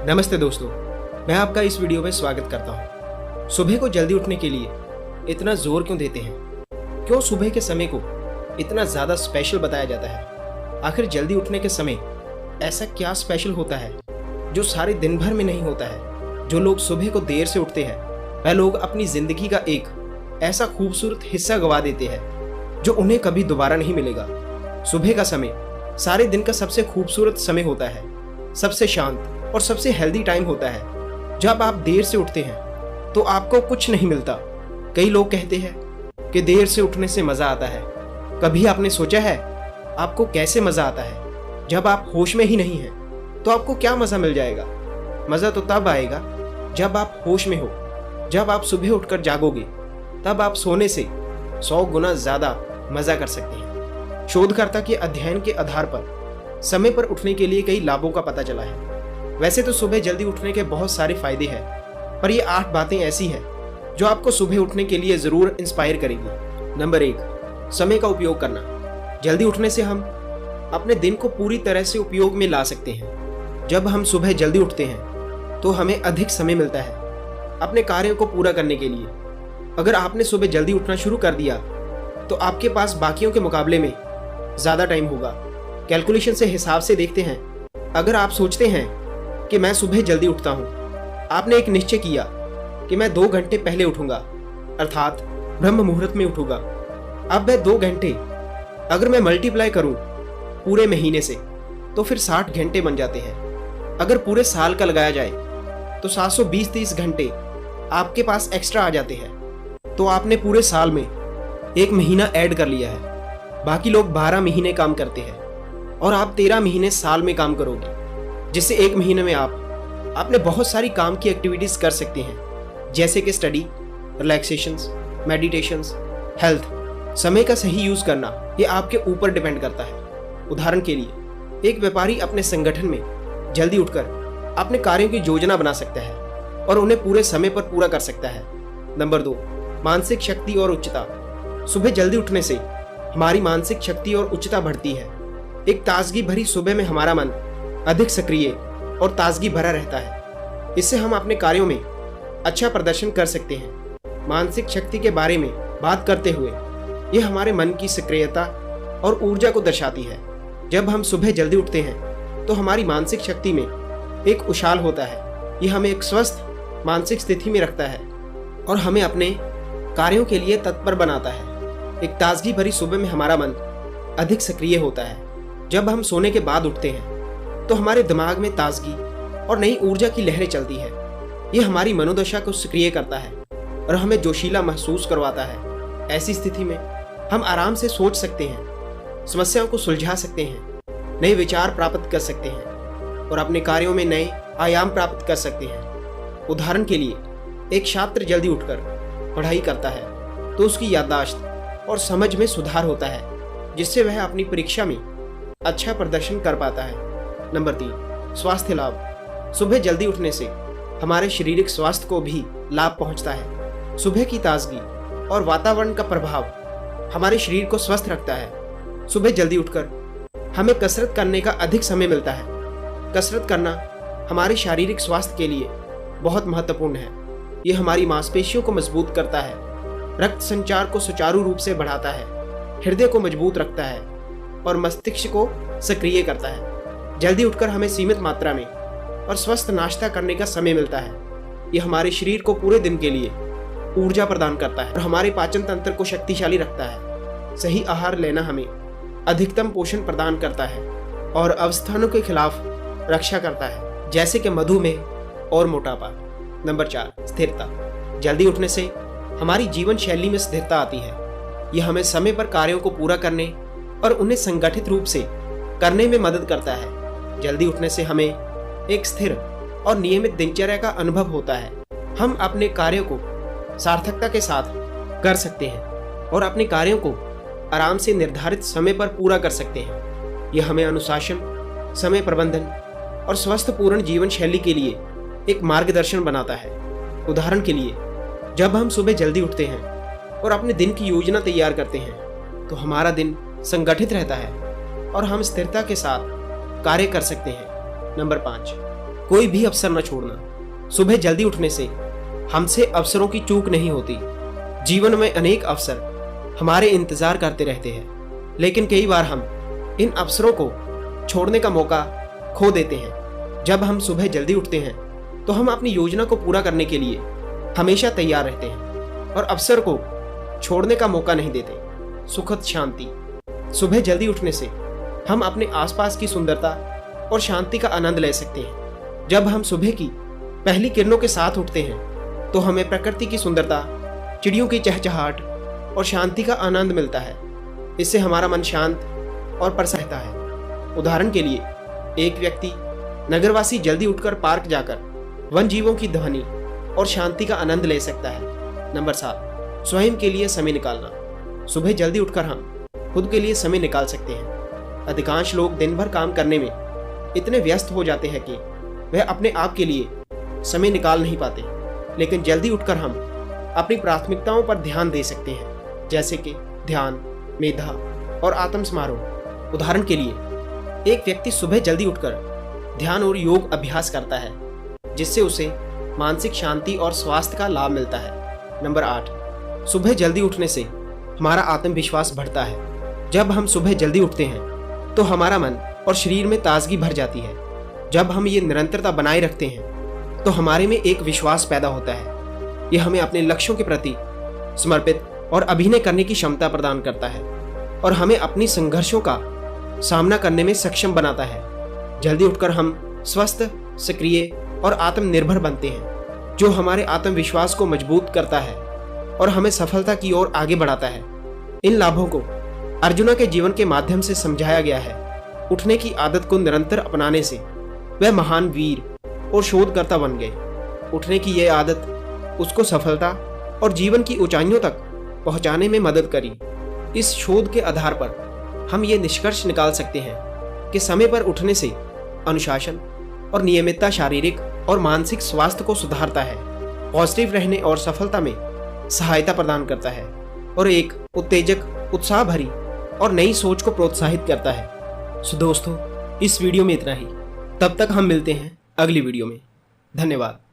नमस्ते दोस्तों, मैं आपका इस वीडियो में स्वागत करता हूँ। सुबह को जल्दी उठने के लिए इतना जोर क्यों देते हैं? क्यों सुबह के समय को इतना ज़्यादा स्पेशल बताया जाता है? आखिर जल्दी उठने के समय ऐसा क्या स्पेशल होता है जो सारे दिन भर में नहीं होता है? जो लोग सुबह को देर से उठते हैं वह लोग अपनी ज़िंदगी का एक ऐसा खूबसूरत हिस्सा गवा देते हैं जो उन्हें कभी दोबारा नहीं मिलेगा। सुबह का समय सारे दिन का सबसे खूबसूरत समय होता है, सबसे शांत और सबसे हेल्दी टाइम होता है। जब आप देर से उठते हैं तो आपको कुछ नहीं मिलता। कई लोग कहते हैं कि देर से उठने से मज़ा आता है। कभी आपने सोचा है आपको कैसे मज़ा आता है? जब आप होश में ही नहीं हैं तो आपको क्या मज़ा मिल जाएगा? मज़ा तो तब आएगा जब आप होश में हो। जब आप सुबह उठकर जागोगे तब आप सोने से 100 गुना ज़्यादा मज़ा कर सकते हैं। शोधकर्ता के अध्ययन के आधार पर समय पर उठने के लिए कई लाभों का पता चला है। वैसे तो सुबह जल्दी उठने के बहुत सारे फायदे हैं, पर ये 8 बातें ऐसी हैं जो आपको सुबह उठने के लिए ज़रूर इंस्पायर करेगी। नंबर 1, समय का उपयोग करना। जल्दी उठने से हम अपने दिन को पूरी तरह से उपयोग में ला सकते हैं। जब हम सुबह जल्दी उठते हैं तो हमें अधिक समय मिलता है अपने कार्यों को पूरा करने के लिए। अगर आपने सुबह जल्दी उठना शुरू कर दिया तो आपके पास बाकियों के मुकाबले में ज़्यादा टाइम होगा। कैलकुलेशन से हिसाब से देखते हैं, अगर आप सोचते हैं कि मैं सुबह जल्दी उठता हूँ, आपने एक निश्चय किया कि मैं 2 घंटे पहले उठूंगा, अर्थात ब्रह्म मुहूर्त में उठूंगा। अब वह 2 घंटे अगर मैं मल्टीप्लाई करूं पूरे महीने से तो फिर 60 घंटे बन जाते हैं। अगर पूरे साल का लगाया जाए तो 720-30 घंटे आपके पास एक्स्ट्रा आ जाते हैं। तो आपने पूरे साल में 1 महीना ऐड कर लिया है। बाकी लोग 12 महीने काम करते हैं और आप 13 महीने साल में काम करोगे, जिससे 1 महीने में आप अपने बहुत सारी काम की एक्टिविटीज़ कर सकते हैं, जैसे कि स्टडी, रिलैक्सेशंस, मेडिटेशंस, हेल्थ। समय का सही यूज़ करना ये आपके ऊपर डिपेंड करता है। उदाहरण के लिए एक व्यापारी अपने संगठन में जल्दी उठकर अपने कार्यों की योजना बना सकता है और उन्हें पूरे समय पर पूरा कर सकता है। नंबर 2, मानसिक शक्ति और उच्चता। सुबह जल्दी उठने से हमारी मानसिक शक्ति और उच्चता बढ़ती है। एक ताजगी भरी सुबह में हमारा मन अधिक सक्रिय और ताजगी भरा रहता है। इससे हम अपने कार्यों में अच्छा प्रदर्शन कर सकते हैं। मानसिक शक्ति के बारे में बात करते हुए यह हमारे मन की सक्रियता और ऊर्जा को दर्शाती है। जब हम सुबह जल्दी उठते हैं तो हमारी मानसिक शक्ति में एक उछाल होता है। यह हमें एक स्वस्थ मानसिक स्थिति में रखता है और हमें अपने कार्यों के लिए तत्पर बनाता है। एक ताजगी भरी सुबह में हमारा मन अधिक सक्रिय होता है। जब हम सोने के बाद उठते हैं तो हमारे दिमाग में ताजगी और नई ऊर्जा की लहरें चलती है। यह हमारी मनोदशा को सक्रिय करता है और हमें जोशीला महसूस करवाता है। ऐसी स्थिति में हम आराम से सोच सकते हैं, समस्याओं को सुलझा सकते हैं, नए विचार प्राप्त कर सकते हैं और अपने कार्यों में नए आयाम प्राप्त कर सकते हैं। उदाहरण के लिए एक छात्र जल्दी उठकर पढ़ाई करता है तो उसकी याददाश्त और समझ में सुधार होता है, जिससे वह अपनी परीक्षा में अच्छा प्रदर्शन कर पाता है। नंबर 3, स्वास्थ्य लाभ। सुबह जल्दी उठने से हमारे शारीरिक स्वास्थ्य को भी लाभ पहुंचता है। सुबह की ताजगी और वातावरण का प्रभाव हमारे शरीर को स्वस्थ रखता है। सुबह जल्दी उठकर हमें कसरत करने का अधिक समय मिलता है। कसरत करना हमारे शारीरिक स्वास्थ्य के लिए बहुत महत्वपूर्ण है। ये हमारी मांसपेशियों को मजबूत करता है, रक्त संचार को सुचारू रूप से बढ़ाता है, हृदय को मजबूत रखता है और मस्तिष्क को सक्रिय करता है। जल्दी उठकर हमें सीमित मात्रा में और स्वस्थ नाश्ता करने का समय मिलता है। यह हमारे शरीर को पूरे दिन के लिए ऊर्जा प्रदान करता है और हमारे पाचन तंत्र को शक्तिशाली रखता है। सही आहार लेना हमें अधिकतम पोषण प्रदान करता है और अवस्थानों के खिलाफ रक्षा करता है, जैसे कि मधुमेह और मोटापा। नंबर 4, स्थिरता। जल्दी उठने से हमारी जीवन शैली में स्थिरता आती है। यह हमें समय पर कार्यों को पूरा करने और उन्हें संगठित रूप से करने में मदद करता है। जल्दी उठने से हमें एक स्थिर और नियमित दिनचर्या का अनुभव होता है। हम अपने कार्यों को सार्थकता के साथ कर सकते हैं और अपने कार्यों को आराम से निर्धारित समय पर पूरा कर सकते हैं। यह हमें अनुशासन, समय प्रबंधन और स्वस्थपूर्ण जीवन शैली के लिए एक मार्गदर्शन बनाता है। उदाहरण के लिए जब हम सुबह जल्दी उठते हैं और अपने दिन की योजना तैयार करते हैं तो हमारा दिन संगठित रहता है और हम स्थिरता के साथ कार्य कर सकते हैं। नंबर 5, कोई भी अवसर न छोड़ना। सुबह जल्दी उठने से हमसे अवसरों की चूक नहीं होती। जीवन में अनेक अवसर हमारे इंतजार करते रहते हैं, लेकिन कई बार हम इन अवसरों को छोड़ने का मौका खो देते हैं। जब हम सुबह जल्दी उठते हैं तो हम अपनी योजना को पूरा करने के लिए हमेशा तैयार रहते हैं और अवसर को छोड़ने का मौका नहीं देते। सुखद शांति। सुबह जल्दी उठने से हम अपने आसपास की सुंदरता और शांति का आनंद ले सकते हैं। जब हम सुबह की पहली किरणों के साथ उठते हैं तो हमें प्रकृति की सुंदरता, चिड़ियों की चहचहाहट और शांति का आनंद मिलता है। इससे हमारा मन शांत और प्रसन्न रहता है। उदाहरण के लिए, एक व्यक्ति नगरवासी जल्दी उठकर पार्क जाकर वन जीवों की ध्वनि और शांति का आनंद ले सकता है। नंबर 7, स्वयं के लिए समय निकालना। सुबह जल्दी उठकर हम खुद के लिए समय निकाल सकते हैं। अधिकांश लोग दिन भर काम करने में इतने व्यस्त हो जाते हैं कि वह अपने आप के लिए समय निकाल नहीं पाते, लेकिन जल्दी उठकर हम अपनी प्राथमिकताओं पर ध्यान दे सकते हैं, जैसे कि ध्यान, मेधा और आत्म समारोह। उदाहरण के लिए, एक व्यक्ति सुबह जल्दी उठकर ध्यान और योग अभ्यास करता है, जिससे उसे मानसिक शांति और स्वास्थ्य का लाभ मिलता है। नंबर 8, सुबह जल्दी उठने से हमारा आत्मविश्वास बढ़ता है। जब हम सुबह जल्दी उठते हैं तो हमारा मन और शरीर में ताजगी भर जाती है। जब हम ये निरंतरता बनाए रखते हैं तो हमारे में एक विश्वास पैदा होता है। यह हमें अपने लक्ष्यों के प्रति समर्पित और अभिनय करने की क्षमता प्रदान करता है और हमें अपनी संघर्षों का सामना करने में सक्षम बनाता है। जल्दी उठकर हम स्वस्थ, सक्रिय और आत्मनिर्भर बनते हैं, जो हमारे आत्मविश्वास को मजबूत करता है और हमें सफलता की ओर आगे बढ़ाता है। इन लाभों को अर्जुना के जीवन के माध्यम से समझाया गया है। उठने की आदत को निरंतर अपनाने से वह महान वीर और शोधकर्ता बन गए। उठने की यह आदत उसको सफलता और जीवन की ऊंचाइयों तक पहुंचाने में मदद करी। इस शोध के आधार पर हम ये निष्कर्ष निकाल सकते हैं कि समय पर उठने से अनुशासन और नियमितता शारीरिक और मानसिक स्वास्थ्य को सुधारता है, पॉजिटिव रहने और सफलता में सहायता प्रदान करता है और एक उत्तेजक, उत्साह भरी और नई सोच को प्रोत्साहित करता है। सो दोस्तों, इस वीडियो में इतना ही। तब तक हम मिलते हैं अगली वीडियो में। धन्यवाद।